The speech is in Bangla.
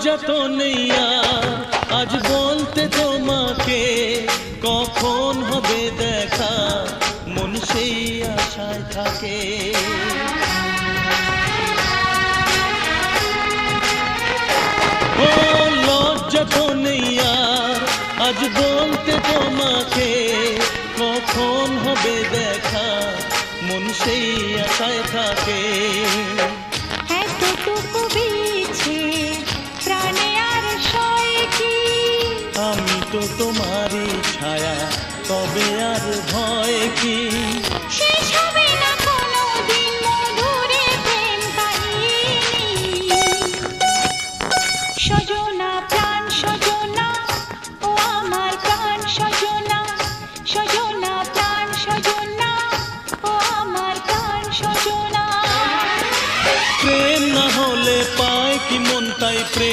লজ্জা তো নেই আর আজ বলতে তোমাকে, কখন হবে দেখা মন সেই আশায় থাকে। ও লজ্জা তো নেই আর আজ বলতে তোমাকে, কখন হবে দেখা মন সেই আশায় থাকে। এতটুকু বিছে প্রাণে আর সয় কি, আমি তো তোমারই ছায়া, তবে আর ভয় কি। শেষ হবে না কোনোদিন মধুরে প্রেম কাহিনী। সজনা প্রাণ সজনা, ও আমার প্রাণ সজনা, সজনা প্রাণ সজনা, ও আমার প্রাণ সজনা। প্রেম না হলে পায় কি মন তাই প্রেম।